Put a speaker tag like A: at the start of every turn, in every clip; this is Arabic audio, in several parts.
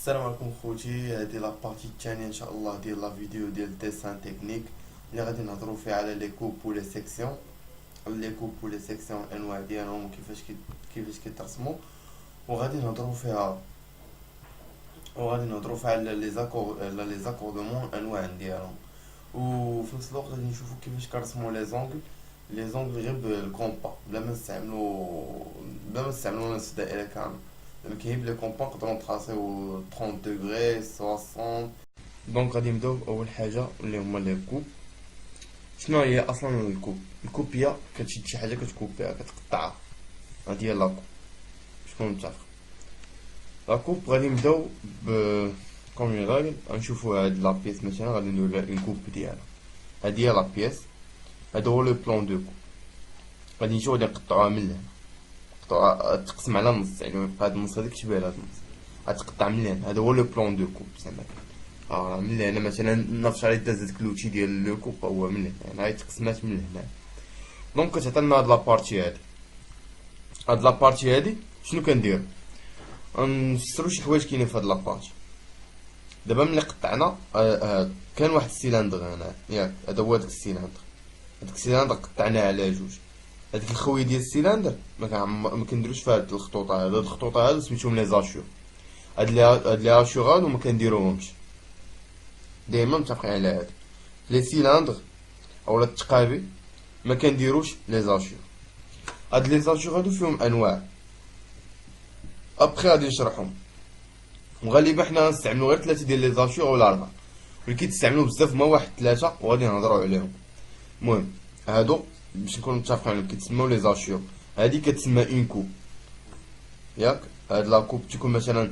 A: السلام عليكم خوتي. هذه لابارتي الثانيه ان شاء الله ديال لا فيديو ديال ديسان تكنيك اللي غادي نهضروا فيها على لي كوب و لي سيكسيون. لي كوب و لي سيكسيون الانواع ديالهم وكيفاش كيترسموا، وغادي نهضروا فيها على لي زاكوردمون انواع ديالهم. وفي نفس الوقت غادي نشوفوا كيفاش كنرسموا لي زونغل غير بالكومبا بلا ما نستعملوا نص دائره كامل. لما كاين لي كومبا نقدروا نطراسيو 30 دوغري 60. دونك غادي نبداو باول حاجه اللي هما لي كوب. شنو هي اصلا الكوب؟ الكوب هي كتشد شي حاجه كتكوبيها كتقطعها، هادي هي لاكوب. شكون متفق؟ لاكوب غادي نبداو ب كومي غادي نشوفوا هاد لابيس مثلا غادي نديرو لها اون كوب ديالها. هادي هي لابيس، هذا هو لو بلان دو كوب. غادي نجيو غادي نقطعوها من هنا، تقسم على نص، يعني يبقى هاد النص هاديك تشبه لهاد النص، غتقطع من هنا. هذا هو لو بلان دو كوب زعما. من هنا مثلا نفس على داز داك لوتي ديال لو كوب هو من هنا، يعني هاي تقسمات من هنا. دونك كتعطينا هاد لابارتي هادي. شنو كندير؟ نفسرو شي حوايج كاينين في هاد لابارتي. دابا ملي قطعنا كان واحد السيلندر هنا ياك، هذا هو داك السيلندر قطعناه على جوج. هذيك الخويه ديال السيلندر ما كنديروش فيها هاد الخطوطه. هاد الخطوطه هادو سميتهم لي زاشور. هاد لي اشور هادو ما كنديروهمش، دائما متفقين على هاد لي سيلندر اولا التقابي ما كنديروش لي زاشور. هاد لي زاشور هادو فيهم انواع، ابخي غادي نشرحهم. وغالبا حنا غنستعملو غير 3 ديال لي زاشور ولا 4، ولكن كيتستعملو بزاف هما واحد 3 وغادي نهضروا عليهم. المهم هادو باش نكونوا متفقين عليهم كيتسموا لي زاشور. هادي كتسمى اون كوب ياك. هاد لا كوب تيكون مثلا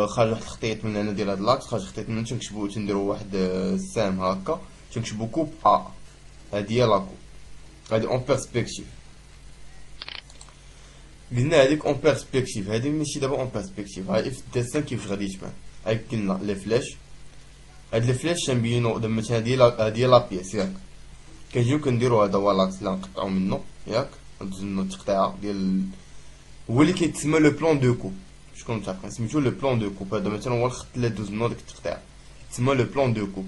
A: خارج واحد الخطيط من هنا ديال هاد لاكس، خارج خطيط من هنا تنكتبو تنديرو واحد السهم هكا تنكتبو كوب ا. هادي هي لا كوب، هادي اون بيرسبكتيف. قلنا هاديك اون بيرسبكتيف، هادي ماشي دابا اون بيرسبكتيف. هاي في الديسان كيفاش غادي تبان. هاي قلنا لي فلاش، هاد لي فلاش تنبينو دابا مثلا هادي لا بيس ياك. كنجيو كنديرو هذا هو لاكس اللي غنقطعو منو ياك، ندوزو منو التقطيعه ديال هو اللي كيتسمى لو بلان دو كوب. شكون متعرفين سميتو لو بلان دو كوب. هذا مثلا هو الخط اللي دوز منو ديك التقطيعه، تسمى لو بلان دو كوب.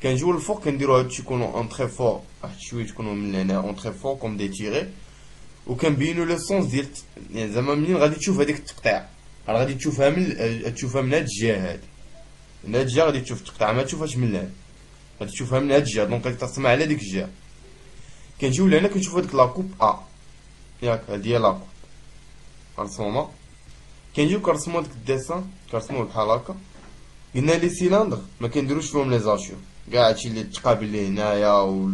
A: كنجيو للفوق كنديرو هادشي يكونو اون تري فور، واحد شويه تكونو من هنا اون تري فور كوم دي تيغي، وكنبينو لو سونس ديال يعني زعما منين غادي تشوف هذيك التقطيعه. راه غادي تشوفها من هاد الجهه هادي، من هاد الجهه غادي تشوف التقطيعه، ما تشوفهاش من هنا، غادي تشوفها من هاد الجهه. دونك غادي ترسمها على ديك الجهه. كنجيو لهنا كنشوفو هاديك لاكوب ا ياك، هادي هي لاكوب مرسومه. كنجيو كنرسمو ديك الديسان كنرسموه بحال هكا. قلنا لي سيلندر ما كنديروش فيهم لي زاشور، كاع هادشي اللي تقابل لي هنايا و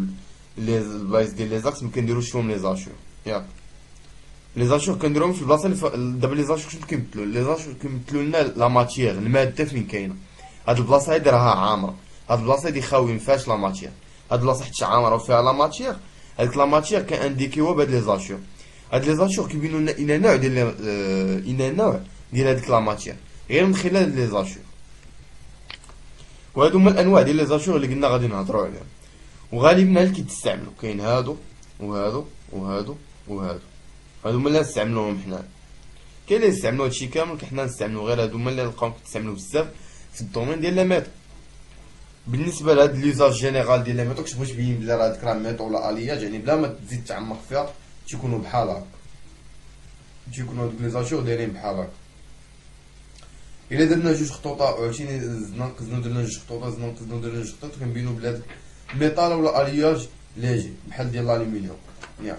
A: لي البلايص ديال لي زاكس ما كنديروش فيهم لي زاشور ياك. لي زاشور كنديروهم في البلاصه اللي دابا لي زاشور شنو كيمثلوا؟ لي زاشور كيمثلوا لنا لا ماتيير، الماده فين كاينه. هاد البلاصه هادي راها عامره، هاد البلاصه هادي خاوي مفيهاش لا ماتيير. هاد البلاصه حتى عامره وفيها لا ماتيير، هاديك لا ماتيير كانديكيوها بهاد لي زاشور. هاد لي زاشور كيبينوا لنا ان نوع ديال هاديك لا ماتيير غير من خلال لي زاشور. وهادو هما الانواع ديال لي زاشور اللي قلنا غادي نهضروا عليهم. وغالبا اللي كيتستعملوا كاين هادو وهادو وهادو وهادو، هادو هما اللي نستعملوهم حنا. كاين اللي يستعملوا هادشي كامل، حنا نستعملوا غير هادو هما اللي نلقاو كيتستعملوا بزاف في الدومين ديال لا ميتو. بالنسبه لهاد ليزاج جينيرال ديال لا ميتو كتبغي تبين بلي راه هاديك راه ميتو ولا الياج، يعني بلا ما تزيد تعمق فيها تيكونوا بحال هكا، تيكونوا هادوك ليزاشور دايرين بحال هكا. الا درنا جوج خطوطه عاوتاني زدنا نقزنو درنا جوج خطوطه زدنا نقزنو درنا جوج خطوط كنبينو بلي هاداك ميطال ولا الياج ليجي بحال ديال الالومنيوم ياك.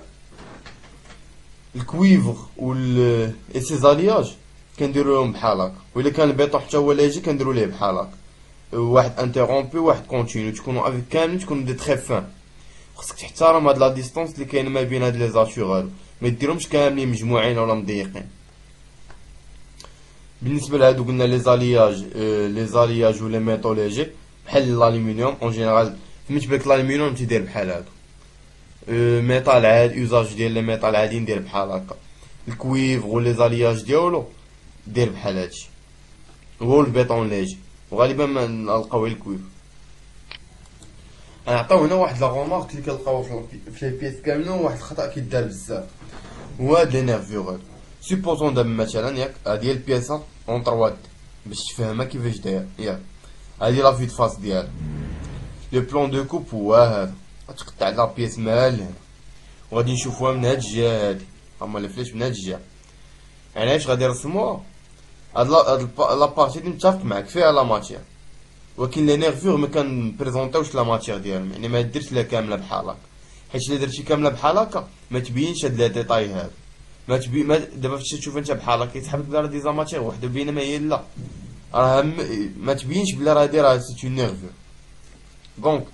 A: الكويفر اي سيزالياج كنديرولهم بحال هكا، وإلا كان البيطون حتى هو ليجي كنديرو ليه بحال هكا. واحد انتيرومبي واحد كونتينيو، تكونوا افيك كاملين تكونوا دي تري فان. خصك تحترم هاد لا ديستونس اللي كاينه ما بين هاد لي زاشور هادو، ما ديرهمش كاملين مجموعين ولا مضيقين. بالنسبه لهادو قلنا لي زالياج ولا ميطو ليجي بحال الالومنيوم اون جينيرال. فهمت بالك الالومنيوم تيدير بحال هادو. ميطال عادي يوزاج ديال لي ميطال عادي ندير بحال هكا. الكويفر ولي زالياج ديالو دير بحال هادشي، هو البيطون ليجي. وغالبا ما نلقاو الكويفر. غنعطيو هنا واحد لا غومارك اللي كنلقاوها في لي بيس كاملين، واحد الخطا كيدار بزاف هو هاد لي نيرفيور هادو. سيبوزون دابا مثلا ياك هادي هي البياسه اون 3 دي باش تفهمها كيفاش داير ياك. هادي لا في فاس ديالها. لو بلون دو كوب هو هذا، غتقطع لا بيس مال هنا وغادي نشوفوها من هاد الجهه هادي، هما لي فلاش من هاد الجهه. يعني اش غادي نرسموها؟ هاد لابارتي اللي متفق معاك فيها لا ماتير، ولكن لي نيرفور ما كنبريزونطيوش لا ماتير ديالهم، يعني ما درتش لا كامله بحال هكا، حيت الا درتي كامله بحال هكا ما تبينش هاد لي ديتاي هادو، ما تبي ما دابا فاش تشوف انت بحال هكا يتحب لك راه دي زاماتير وحده بينما هي لا، راه ما تبينش بلي راه هادي راه سي اون نيرفور. دونك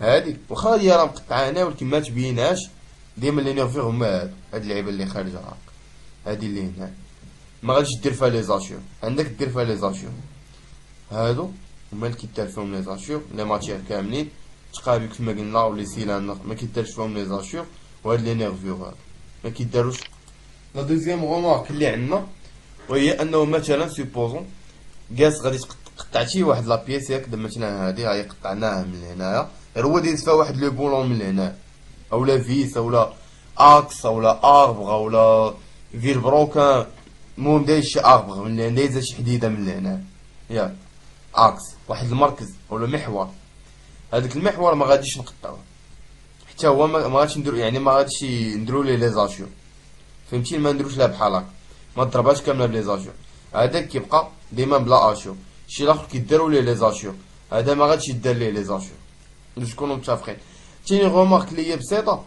A: هادي واخا هي راه مقطعه هنا ولكن ما تبينهاش، ديما لي نيرفور هما هاد اللعيبه اللي خارجه هاكا، هادي اللي هنا ما غاديش دير فيها لي زاشور، عندك دير فيها لي زاشور، هادو هما اللي كيدار فيهم لي زاشور، لي ماتيير كاملين تقابل كما قلنا ولي سيلاندر ما كيدارش فيهم لي زاشور، وهاد لي نيرفور هادو ما كيداروش. لا دوزيام غومارك اللي عندنا وهي انه مثلا سيبوزون كاس غادي قطعتي واحد لا بيس ياك، مثلا هادي هاهي قطعناها من هنايا، غير هو دايز فيها واحد لو بولون من هنا، اولا فيس اولا اكس اولا اربغ اولا فيل بروكان، المهم دايز شي اربغ من هنا، دايزه شي حديده من هنا ياك، اكس واحد المركز اولا محور، هذاك المحور ما غاديش نقطعوه حتى هو ما غاديش نديرو، يعني ما غاديش نديرو ليه لي زاشور، فهمتي؟ ما نديروش لها بحال هكا، ما تضربهاش كامله بلي زاشور، هذاك كيبقى ديما بلا اشور، شي لاخر كيدارو ليه لي زاشور، هذا ما غاديش يدار ليه لي زاشور، باش نكونو متفقين. تاني غومارك اللي هي بسيطه،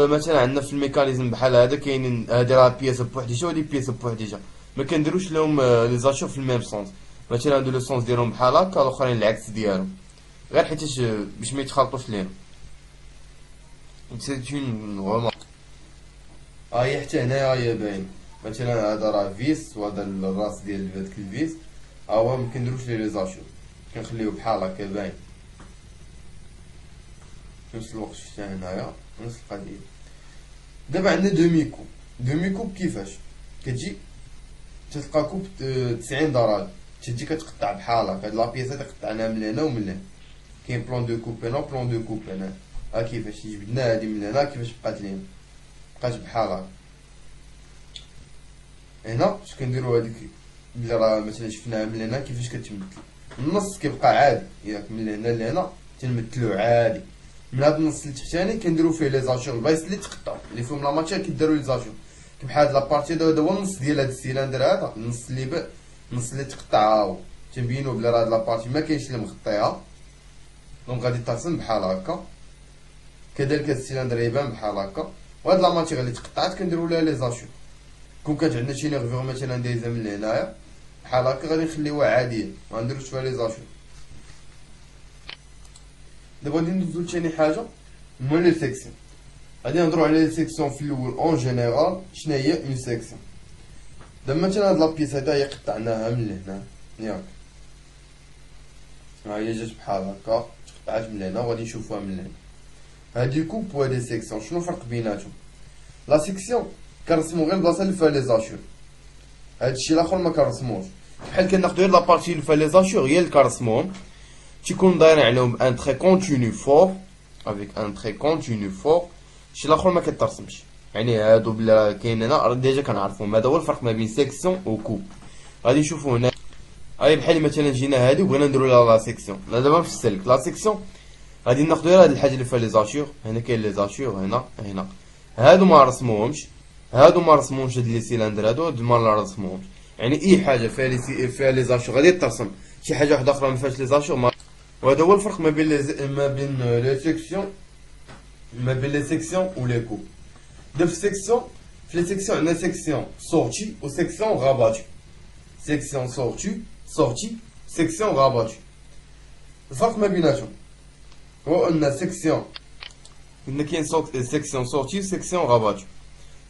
A: مثلا عندنا في الميكانيزم بحال هذا كاينين هادي راه بياس بوحديجه وهادي بياس بوحديجه، ما كنديروش لهم لي زاشور في الميم سونس، مثلا هادو لو سونس ديالهم بحال هكا الاخرين العكس ديالهم، غير حيتاش باش ما يتخلطوش لينا. سي اون غومارك. هاهي حتى هنايا هي باين، مثلا هذا راه فيس وهذا الراس ديال هذاك الفيس، ها هو ما كنديروش ليه لي زاشور، كنخليوه بحال هكا باين. في نفس الوقت حتى هنايا نفس القضيه. دابا عندنا دومي كوب، دومي كوب كيفاش كتجي تلقى كوب 90 درجه، تجي كتقطع بحال هكا، هاد لابياسات قطعناها من هنا ومن هنا، كاين بلون دو كوب هنا وبلون دو كوب هنا، ها كيفاش جبدنا هادي من هنا كيفاش بقات لينا، بقات بحال هكا. هنا اش كنديرو هاديك بلي راه مثلا شفناها من هنا كيفاش كتمثل، النص كيبقى عادي ياك، من هنا لهنا تنمثلو عادي، من هاد النص اللي تحتاني كنديرو فيه لي زاشور، البلايص اللي تقطعو اللي فيهم لا ماتير كيدارو لي زاشور، بحال هاد لابارتي هذا هو النص ديال هاد السيلاندر هذا، النص اللي النص اللي تقطع هاهو، تنبينو بلي راه هاد لابارتي ما كاينش اللي مغطيها، دونك غادي ترسم بحال هكا، كذلك هاد السيلاندر يبان بحال هكا، وهاد لا ماتير اللي تقطعات كنديرو لها لي زاشور. كون كانت عندنا شي نيرفور مثلا دايزه من هنايا بحال هكا غادي نخليوها عاديه، ما نديروش فيها لي زاشور. دابا غادي ندوزو لثاني حاجه هما لي سيكسيون، غادي نهضرو على لي سيكسيون في الاول اون جينيرال. شنو هي اون سيكسيون؟ دابا مثلا هاد لابيس هادا هي قطعناها من هنا ياك، ها هي جات بحال هكا تقطعات من هنا وغادي نشوفوها من هنا، هادي كوب وهادي سيكسيون. شنو الفرق بيناتهم؟ لا سيكسيون كنرسمو غير البلاصه اللي فيها لي زاشور، هادشي الاخر ما كنرسموش، بحال كناخدو غير لابارتي اللي فيها لي زاشور هي اللي كنرسموهم، تيكون دايرين عليهم ان تري كونتينيو فور افيك ان تري كونتينيو فور، شي الاخر ما كترسمش، يعني هادو بلا كاين هنا ديجا كنعرفوهم. هذا هو الفرق ما بين سيكسيون و كوب. غادي نشوفو هنا هاي بحال مثلا جينا هادي وبغينا نديرو لها لا سيكسيون، لا دابا في السلك لا سيكسيون غادي ناخدو غير هاد الحاجه اللي فيها لي زاشور، هنا كاين لي زاشور هنا هادو ما رسموهمش، هادو ما رسموهمش هاد لي سيلاندر هادو ما رسموهمش، يعني اي حاجه فيها لي زاشور غادي ترسم، شي حاجه واحده اخرى ما فيهاش لي زاشور ما. وهذا هو الفرق ما بين لي سيكسيون، ما بين لي سيكسيون و لي كوب. دابا في سيكسيون، في لي سيكسيون عندنا سيكسيون سورتي و سيكسيون غاباتي، سيكسيون سورتي سيكسيون غاباتي. الفرق ما بيناتهم هو ان سيكسيون قلنا كاين سيكسيون سورتي و سيكسيون غاباتي.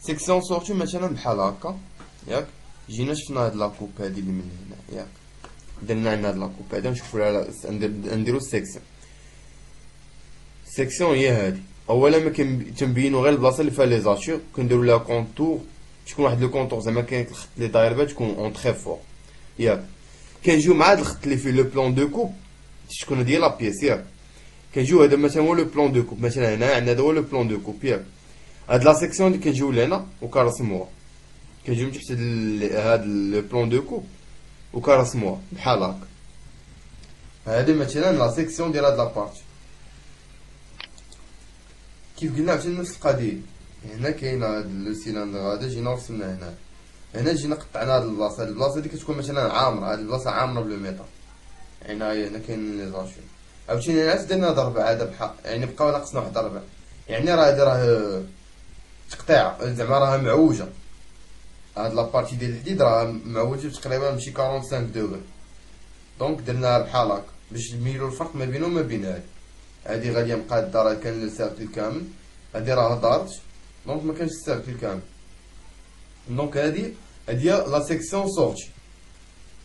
A: سيكسيون سورتي مثلا بحال هكا ياك، جينا شفنا هاد لاكوب هادي اللي من هنا ياك، درنا عندنا هاد لاكوب هادا نشوفو لها نديرو السيكسيون. السيكسيون هي هادي، اولا ما تنبينو غير البلاصه اللي فيها لي زاشور، كنديرو لها كونتور، تكون واحد لو كونتور زعما كاين الخط اللي داير بها تكون اون تري فور ياك. كنجيو مع هاد الخط اللي فيه لو بلون دو كوب تكون ديال لا بيس ياك، كنجيو هذا مثلا هو لو بلون دو كوب، مثلا هنا عندنا هذا هو لو بلون دو كوب ياك. هاد لا سيكسيون اللي كنجيو لهنا وكنرسموها، كنجيو من تحت هاد لو بلون دو كوب وكنرسموها بحال هاك. هادي مثلا لا سيكسيون ديال هاد لابارتي. كيف قلنا عاوتاني نفس القضيه، هنا كاين هاد لو سيلندر هذا جينا رسمنا هنا. هنا جينا قطعنا هاد البلاصه، هاد البلاصه هادي كتكون مثلا عامره، هاد البلاصه عامره بلو ميطال. يعني هنا كاين لي زاشون. عاوتاني هنا درنا ضربه عاد بحال، يعني بقاو ناقصنا واحد ضربه، يعني راه هادي راه تقطيع، زعما راها معوجه. هاد لابارتي ديال الحديد راه معوجه تقريبا بشي 45 دوغري. دونك درناها بحال هاك باش نميلو الفرق ما بينهم وما بين هادي. هادي غاديه مقاده، راه كان السيركل كامل، هادي راه دارت دونك ما كانش السيركل كامل. دونك هادي هي لا سيكسيون سورتي.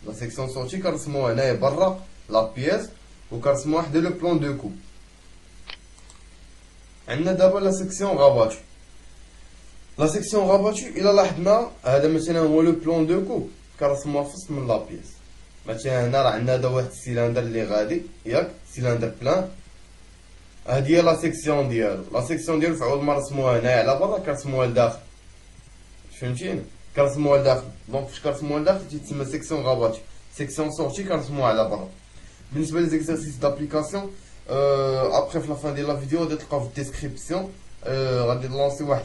A: لا سيكسيون سورتي كنرسموها هنايا برا لا بياس، وكنرسمو واحد لو بلون دو كوب. عندنا دابا لا سيكسيون غاباتو. لا سيكسيون غاباتو الا لاحظنا هذا مثلا هو لو بلون دو كوب، كنرسموها في وسط من لا بياس. مثلا هنا راه عندنا هذا واحد السيلندر اللي غادي، ياك سيلندر بلان. هادي هي لا سيكسيون ديالو، لا سيكسيون ديالو فعود ما رسموها هنايا على برا، كنرسموها لداخل. فهمتيني؟ كنرسموها لداخل، دونك فاش كنرسموها لداخل تيتسمى سيكسيون غاباتي. سيكسيون سورتي كنرسموها على برا. بالنسبه ليزيكزارسيس دابليكاسيون ابخي في لا فان ديال لا فيديو غادي تلقاو في الديسكريبسيون، غادي نلونسي واحد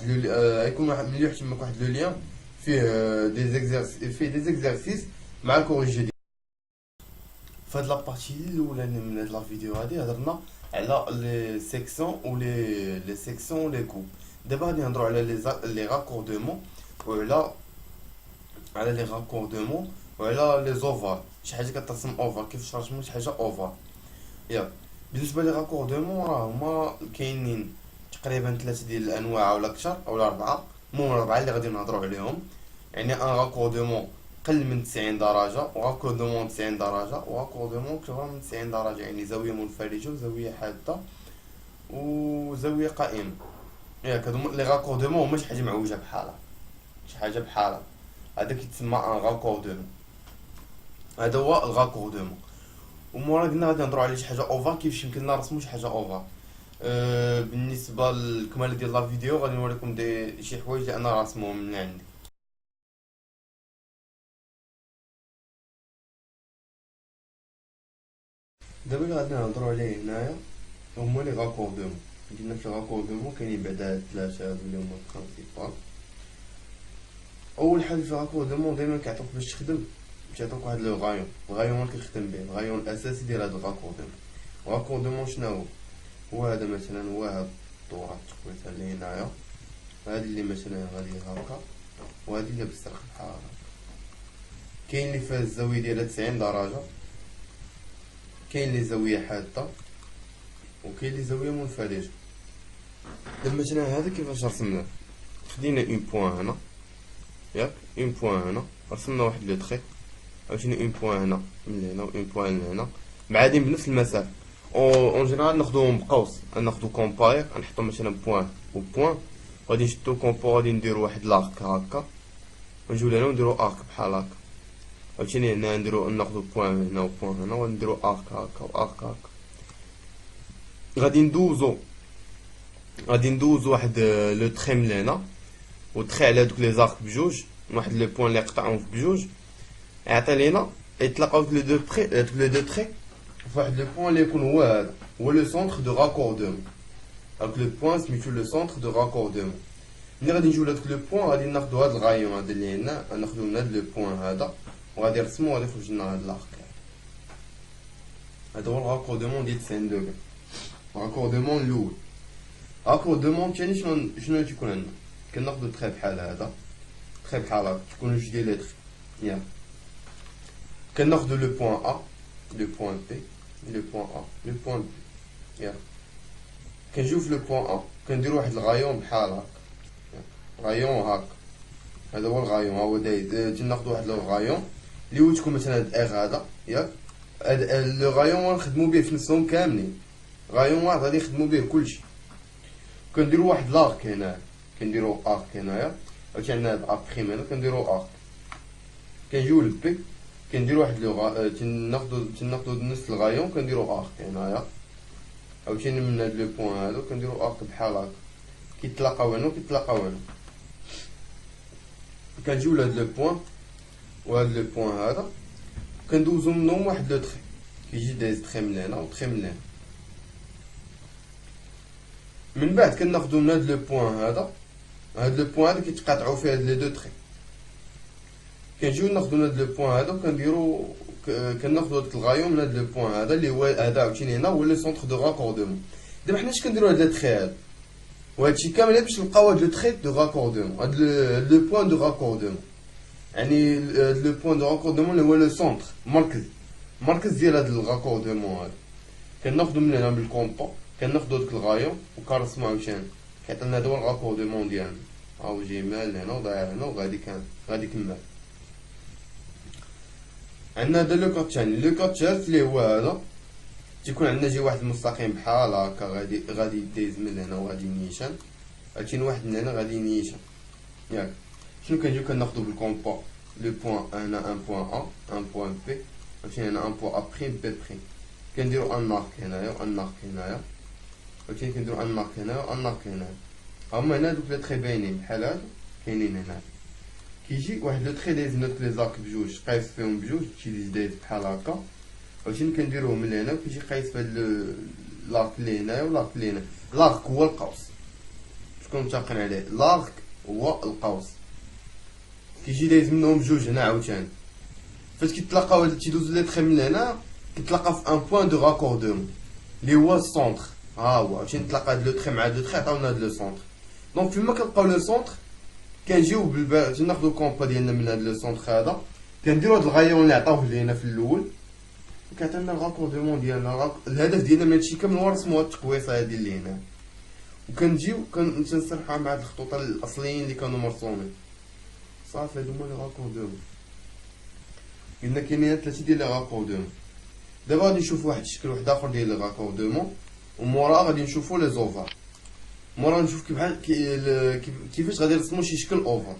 A: يكون واحد مليح تماك واحد لو ليان فيه دي زيكزارسيس مع الكوريجي ديال. فهاد لابارتي الاولانيه من هاد لا فيديو هادي هضرنا على لي سيكسيون و لي سيكسيون و لي كوب. دابا غادي نهضروا على لي راكوردمون وعلى لي راكوردمون وعلى لي زوفال. شي حاجه كترسم اوفال، كيفاش نرسمو شي حاجه اوفال. ياك بالنسبه لي راكوردمون راه هما كاينين تقريبا 3 ديال الانواع ولا اكثر اولا 4. المهم 4 اللي غادي نهضروا عليهم. يعني ان راكوردمون قل من 90 درجه، وراكوردمون 90 درجه، وراكوردمون كبر من 90 درجه، يعني زاويه منفرجه وزاويه حاده وزاويه قائمه. ياك هادو لي راكوردمون هما شي حاجه معوجه بحالها، شي حاجه بحالها، هذا كيتسمى ان راكوردمون. هذا هو الراكوردمون. ومورا قلنا غادي نهضروا على شي حاجه اوفر، كيفاش يمكن لنا نرسمو شي حاجه اوفر. بالنسبه للكمال ديال لا فيديو غادي نوريكم شي حوايج اللي انا راسمهم من عندي. دابا اللي غادي نهضروا عليه هنايا هما لي راكوردمون. قلنا في راكوردمون كاينين بعدا هاد الثلاثه هادو اللي هما البرانسيبال. اول حاجه في راكوردمون دائما كيعطوك باش تخدم، كيعطوك واحد لو غايون، الغايون اللي كتخدم به، الغايون الاساسي ديال هاد الراكوردمون. الراكوردمون شنو هو هذا مثلا، هو هاد الدورة التقويتها اللي هنايا، هادي اللي مثلا غادي هاكا، وهادي اللي بالزرق بحال هاكا. كاين اللي فيها الزاوية ديالها 90 درجة، كاين اللي زاوية حادة، وكاين اللي زاوية منفرجة. دابا مثلا هذا كيفاش رسمناه، خدينا اون بوان هنا، ياك اون بوان هنا، رسمنا واحد لو تخي، عاوتاني اون بوان هنا من هنا، واون بوان لهنا، معادين بنفس المسافة. اون جينيرال ناخدوهم بقوس، ناخدو كومباير، نحطو مثلا بوان و بوان، غادي نشدو الكومبو، غادي نديرو واحد لارك هاكا، ونجيو لهنا ونديرو ارك بحال هاكا. عاوتاني هنا نديرو ناخدو بوان هنا و بوان هنا، ونديرو ارك هاكا و ارك هاكا. غادي ندوزو واحد لو تخي من هنا، و تخي على دوك لي زارك بجوج، واحد لو بوان اللي قطعوهم في بجوج، يعطي لينا يتلاقاو دوك لي دو تخي فواحد لو بوان اللي يكون هو هذا، هو لو سونتر دو راكوردمون. هاك لو بوان سميتو لو سونتر دو راكوردمون. ملي غادي نجيو لهادوك لو بوان غادي ناخدو هاد الغايون هذا اللي هنا، ناخدو من هاد لو بوان هذا، وغادي نرسمو وغادي يخرج لنا هاد لارك. هذا هو الراكوردمون ديال 90 دوغري، الراكوردمون الاول. الراكوردمون تاني شنو تيكون عندنا، كناخدو تخي بحال هذا، تخي بحال هاكا، تكون جوج ديال لي تخي، ياك كناخدو لو بوان ا، لو بوان بي، لو بوان ا، لو بوان بي، ياك كنجيو في لو بوان ا، كنديرو واحد الغايون بحال هاكا، غايون هاكا، هذا هو الغايون، ها هو داير. ناخدو واحد لو غايون اللي هو تكون مثلا هاد ار هذا، ياك لو غايون نخدمو به في نفسهم كاملين، غايون واحد غادي نخدمو به كلشي. كنديرو واحد لارك هنا، كنديرو ارك هنايا، عاوتاني عندنا هاد ارك بريم هنا، كنديرو ارك. كنجيو للبي، كنديرو واحد لو تناخدو نفس الغايون، كنديرو ارك هنايا، عاوتاني من هاد لو بوان هادو كنديرو ارك بحال هاكا، كيتلاقاو هنا وكيتلاقاو هنا. كنجيو لهاد لو بوان وهاد لو بوان هذا، كندوزو منهم واحد لو تخي كيجي دايز تخي من هنا و تخي من هنا. من بعد كناخدو من هاد لو بوان هذا، هاد لو بوان هذا كيتقاطعو فيه هاد لي دو تخي، كنجيو ناخدو من هاد لو بوان هذا وكنديرو كناخدو هاد الغايون من هاد لو بوان هذا اللي هو هذا عاوتاني هنا هو لو سونتر دو راكوردمون. دابا حنا اش كنديرو هاد لي تخي هذا وهادشي كامل باش نلقاو هاد لو تخي دو راكوردمون، هاد لو بوان دو راكوردمون، يعني هاد لو بوان دو راكوردمون اللي هو لو سونتر مركز ديال هاد الراكوردمون هذا. كناخدو من هنا بالكومبا كناخدو داك الغايون وكنرسمو عاوتاني كيعطينا هذا هو الراكوردمون ديالنا. هاو جاي مال هنا وضايع هنا وغادي كمل. عندنا هذا لو كات ثاني، لو كات ثالث اللي هو هذا تيكون عندنا جي واحد المستقيم بحال هكا غادي دايز من هنا وغادي نيشان، عاوتاني واحد من هنا غادي نيشان ياك. شنو كنجيو كناخدو بالكومبا لو بوان هنا ان بوان ا ان بوان بي، عاوتاني هنا ان بوان ا بريم بي بريم، كنديرو ان مارك هنايا وان مارك هنايا، عاوتاني كنديرو ان مارك هنايا وان مارك هنايا. هما هنا دوك لي تخي باينين بحال هادو كاينين هنا. كيجي واحد لو تخي دايز نوت لي زاك بجوج قايس فيهم بجوج تيجي دايز بحال هكا، عاوتاني كنديروه من هنا وكيجي قايس فهاد لارك اللي هنايا والارك اللي هنا. لارك هو القوس، شكون متفقين عليه؟ لارك هو القوس كيجي دايز منهم بجوج هنا عاوتاني. فاش كيتلاقاو هاد تيدوزو لي تخي من هنا كيتلاقاو في ان بوان دو راكوردمون اللي هو السونتر. ها هو عاوتاني تلاقى هاد لو تخي مع هاد لو تخي عطاونا هاد لو سونتر. دونك فيما كنلقاو لو سونتر كنجيو ناخدو الكومبا ديالنا من هاد لو سونتر هذا، كنديرو هاد الغايون اللي عطاوه لينا في الاول وكيعطينا الراكوردمون ديالنا. الهدف ديالنا من هادشي كامل هو نرسمو هاد التقويصه هادي اللي هنا، وكنجيو كنسرحوها مع هاد الخطوط الاصليين اللي كانوا مرسومين. صافي هادو هما لي راكوردمون. قلنا كاينين 3 ديال لي راكوردمون. دابا غادي نشوفو واحد الشكل واحد اخر ديال لي راكوردمون، ومورا غادي نشوفو لي زوفار. مورا نشوف كيفاش غادي نرسمو شي شكل اوفر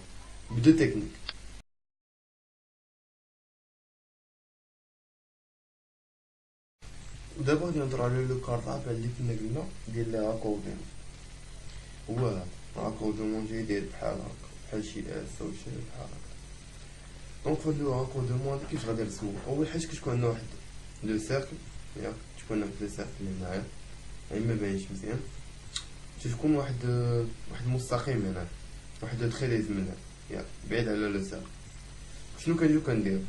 A: بدو تكنيك. دابا غادي نهضرو على لو كار الرابع اللي كنا قلنا ديال لي راكوردمون. هو هذا راكوردمون جاي داير بحال هكا بحال شي اس او شي بحال هكا. دونك فهاد لو راكوردمون هذا كيفاش غادي نرسموه؟ اول حاجه كتكون عندنا واحد لو سيركل، ياك تكون عندنا لو سيركل هنايا يعني مباينش مزيان، تكون واحد المستقيم هنا، واحد لو تخي دايز من هنا ياك بعيد على لو سيركل. شنو كنديرو؟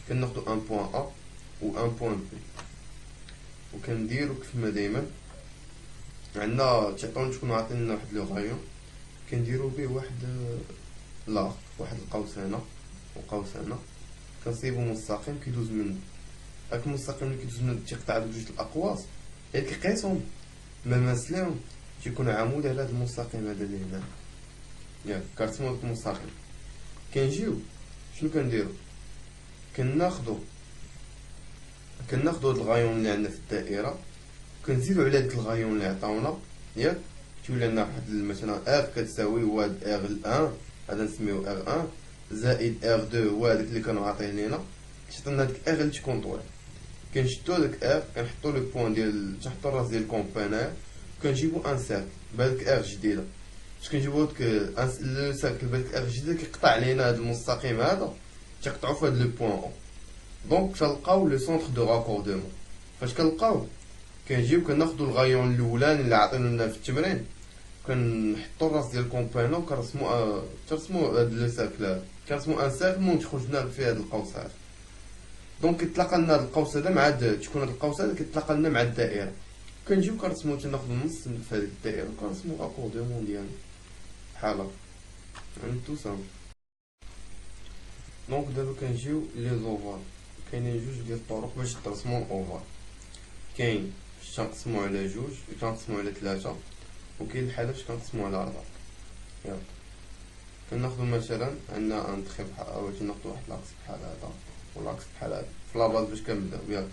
A: كناخدو ان بوان ا و ان بوان بي، وكنديرو كيفما دايما عندنا تيعطيونا تكونو عاطيننا واحد لو غايون كنديرو بيه واحد لاغ، واحد القوس هنا وقوس هنا، كنصيبو مستقيم كيدوز منه. هاك المستقيم اللي كيدوز منه تيقطع دوك جوج الاقواس غير كيقيسهم مماثلين تيكون عمود على هاد المستقيم هذا اللي هنا ياك كنرسمو داك المستقيم. كنجيو شنو كنديرو؟ كناخدو هاد الغايون اللي عندنا في الدائره كنزيدو على داك الغايون اللي عطاونا ياك تولي لنا واحد مثلا ار كتساوي هو هاد ار 1 هذا نسميو ار 1 زائد ار 2 هو هذاك اللي كانوا عاطيه لينا كيعطينا داك ار اللي تكونطول. كنشدو داك ار كنحطو لو بوين ديال تحت الراس ديال الكومبا هنايا كنجيبو ان سيركل بهاديك ار جديده. باش كنجيبو داك لو سيركل بهاديك ار جديده كيقطع علينا هاد المستقيم هذا تيقطعو في هاد لو بوين او. دونك كنلقاو لو سونتر دو راكوردمون. فاش كنلقاو كنجيو كناخدو الغايون الاولاني اللي عطينا في التمرين كنحطو الراس ديال الكومبا هنا وكنرسمو هاد لو سيركل هذا كنرسمو ان سيركل وندخل لنا في هاد القوس هذا. دونك كيتلاقى لنا هاد القوس هذا مع تكون هاد القوس هذا كيتلاقى لنا مع الدائره. كنجيو كنرسمو تناخدو النص في هاد الدائره وكنرسمو راكوردمون ديالنا بحال هكا يعني تو سامبل. دونك دابا كنجيو لي زوفار. كاينين جوج ديال الطرق باش ترسمو الاوفر. كاين باش تنقسمو على جوج وكنقسمو على ثلاثة، وكاين الحالة باش كنقسمو على 4. ياك كناخدو مثلا عندنا ان تخي بحال هاكا ناخدو واحد لاكس بحال هذا ولاكس بحال هذا في لاباز باش كنبداو. ياك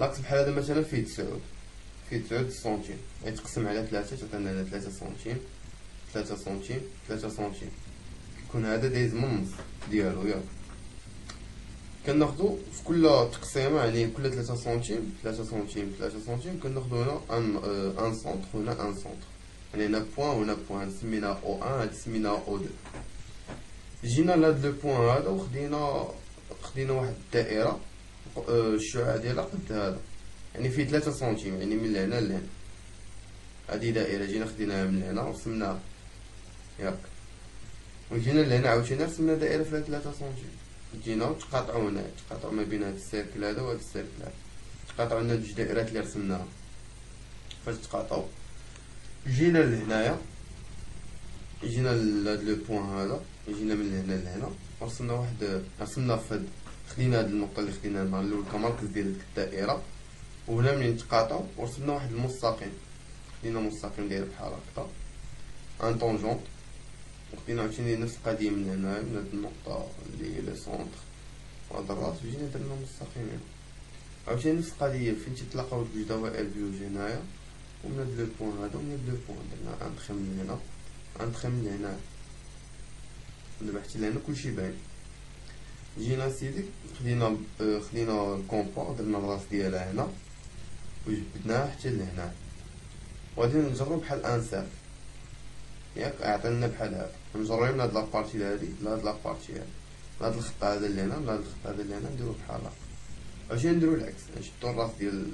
A: لاكس بحال هذا مثلا فيه 9 سنتيم يتقسم على 3 تعطينا على 3 سنتيم 3 سنتيم 3 سنتيم كيكون هذا دايز من النص ديالو. ياك كناخدو في كل تقسيمه يعني كل 3 سنتيم 3 سنتيم 3 سنتيم كناخدو هنا ان سونتر هنا ان سونتر يعني هنا بوان وهنا بوان سميناها او 1 هاد سميناها او 2. جينا لهاد لو بوان هذا وخدينا خدينا واحد الدائرة الشعاع ديالها قد هذا، يعني فيه 3 سنتيم، يعني من لهنا لهنا. هادي دائرة جينا خديناها من هنا ورسمناها ياك، وجينا لهنا عاوتاني رسمنا دائرة فيها 3 سنتيم. جينا وتقاطعو هنايا، تقاطعو ما بين هاد السيركل هذا وهاد السيركل هذا، تقاطعو لنا جوج دائرات اللي رسمناها. فاش تقاطعو جينا لهنايا، جينا لهاد لو بوين هذا، جينا من هنا لهنا ورسمنا واحد، رسمنا فهاد، خدينا هاد النقطة اللي خديناها النهار الأول كمركز ديال ديك الدائرة، وهنا منين تقاطعو ورسمنا واحد المستقيم، خدينا مستقيم داير بحال هكا ان طونجونت، وخدينا عاوتاني نفس القضية من هنايا من هاد النقطة اللي هي لو سونتر وهاد الراس، وجينا درنا مستقيمين. عاوتاني نفس القضية فين تيتلاقاو جوج دوائر بجوج هنايا، ومن هاد لو بوين هذا ومن هاد لو بوين درنا ان تخي من هنا ان تخي من هنا. دابا حتى لهنا كلشي باين. جينا سيدي خدينا الكومبا، درنا الراس ديالها هنا وجبدناها حتى لهنا، وغادي نجرو بحال ان سيرك ياك، عطينا بحال هكا، نجرو من هاد لابارتي لهادي لهاد لابارتي هادي، من هاد الخط هذا اللي هنا لهاد الخط هذا اللي هنا نديرو بحال هكا. عاوتاني نديرو العكس، نشدو الراس ديال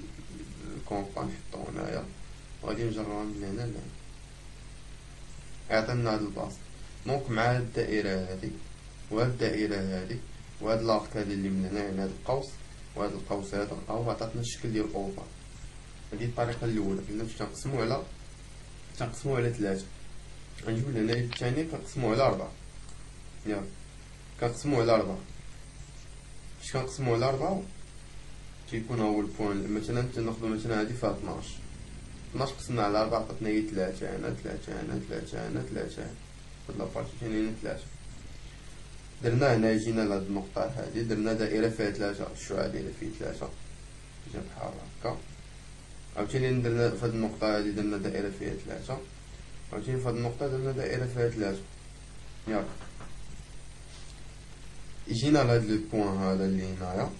A: الكومبا نحطو هنايا وغادي نجروها من هنا لهنا، عطينا هاد البلاصة. دونك مع هاد الدائرة هادي وهاد الدائرة هادي وهاد لارك هادي اللي من هنا، يعني هاد القوس وهاد القوس هذا، هو عطاتنا الشكل ديال اوفر. هادي الطريقة الأولى، قلنا باش تنقسمو على 3. غنجيو لهنا الثانية كنقسمو على 4 ياك، كنقسمو على 4. فاش كنقسمو على 4 تيكون هو البوان، مثلا تناخدو مثلا هادي فيها 12 قسمنا على 4 عطاتنا هي 3 هنا 3 هنا 3 هنا 3 هنا، هاد لابارتي ثاني هنا 3. درنا هنا جينا لهاد النقطة هادي درنا دائرة فيها 3، الشعاع دايرة فيه 3 جا بحال هكا. عاوتاني درنا فهاد النقطة هادي درنا دائرة فيها 3، عاوتاني فهاد النقطة درنا دائرة فيها 3 ياك. جينا لهاد لو بوين هذا اللي هنايا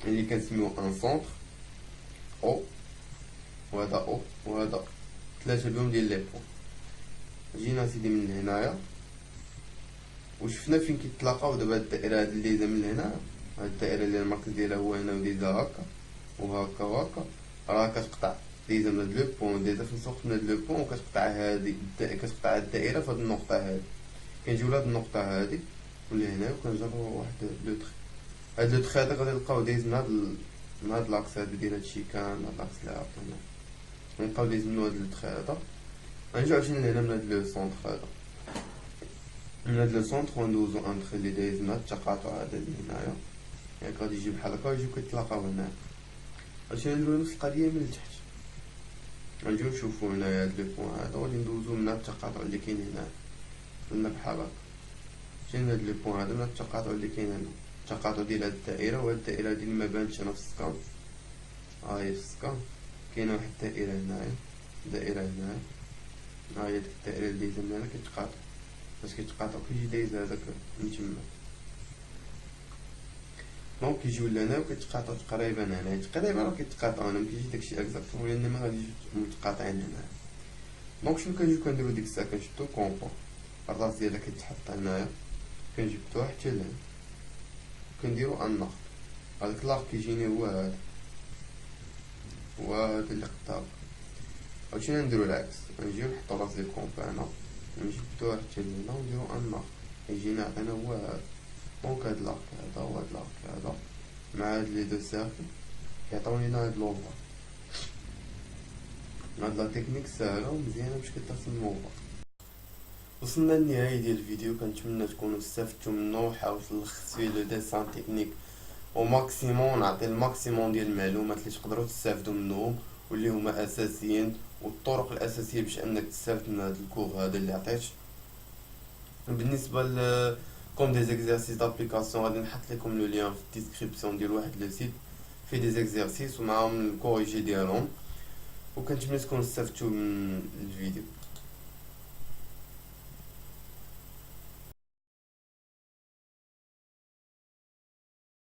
A: اللي كنسميوه ان سونتر او، وهذا او وهذا 3 بهم ديال لي بوين. جينا سيدي من هنايا وشفنا فين كيتلاقاو دابا هاد الدائرة هاد اللي دايزة من هنا، هاد الدائرة اللي المركز ديالها هو هنا ودايزة هكا وهكا وهكا، راه كتقطع دايزة من هاد لو بوين، دايزة في الوسط من هاد لو بوين، وكتقطع هادي كتقطع هاد الدائرة في هاد النقطة هادي. كنجيو لهاد النقطة هادي ولهنا وكنجرو واحد لو تخي، هاد لو تخي هذا غادي نلقاو دايز من هاد لاكس هذا ديال هادشي كامل، هاد لاكس اللي عرفنا غنبقاو دايز منو هاد لو تخي هذا. غنجيو عاوتاني لهنا من هاد لو سونتر هذا، من هاد لو سونتر وندوزو ان تخي اللي دايز من هاد التقاطع هذا اللي هنايا ياك، غادي يجي بحال هكا ويجيو كيتلاقاو هنا. عاوتاني نديرو نفس القضية من التحت، غنجيو نشوفو هنايا هاد لو بوين هذا وغادي ندوزو من هاد التقاطع اللي كاين هنا، درنا بحال هكا. جينا لهاد لو بوين هذا من هاد التقاطع اللي كاين هنا، التقاطع ديال هاد الدائرة وهاد الدائرة هادي اللي مبانتش هنا في السكان، ها هي في السكان كاينة واحد الدائرة هنايا، دائرة هنايا، ها هي ديك الدائرة اللي دايزة من هنا كتقاطع، فاش كيتقاطعو كيجي دايز هداك من تما. دونك كيجيو لهنا وكيتقاطعو تقريبا هنايا، تقريبا راه كيتقاطعو هنا، مكيجيش داكشي اكزاكتومون لأن ما غاديش متقاطعين هنايا. دونك شنو كنجيو كنديرو ديك الساعة، كنشدو الكومبا الراس ديالها كيتحط هنايا، كنجبدوها حتى لهنا كنديرو ان نقط، هذاك لاغ كيجيني هو هذا وهذا اللي قدام. عاوتاني نديرو العكس، نجيو نحطو راس ديال الكومبا هنا ونجبدوها حتى لهنا ونديرو ان نقط، يجينا عطينا هو هذا. دونك هاد لاغ هذا وهاد لاغ هذا مع هاد لي دو سيركل كيعطيو لينا هاد لوفر. هاد لا تكنيك ساهلة ومزيانة باش كترسم لوفر. وصلنا للنهاية ديال الفيديو، كنتمنى تكونوا استفدتوا منه، وحاولت نلخص فيه لو ديسان تكنيك او ماكسيمون، نعطي الماكسيمون ديال المعلومات اللي تقدروا تستافدوا منهم واللي هما اساسيين، والطرق الاساسيه باش انك تستافد من هذا الكور هذا اللي عطيت. بالنسبه ل كوم دي زيكزارسيس دابليكاسيون غادي نحط لكم لو لين في الديسكريبسيون ديال واحد لو سيت فيه دي زيكزارسيس ومعاهم الكوريجي ديالهم، وكنتمنى تكونوا استفدتوا من الفيديو.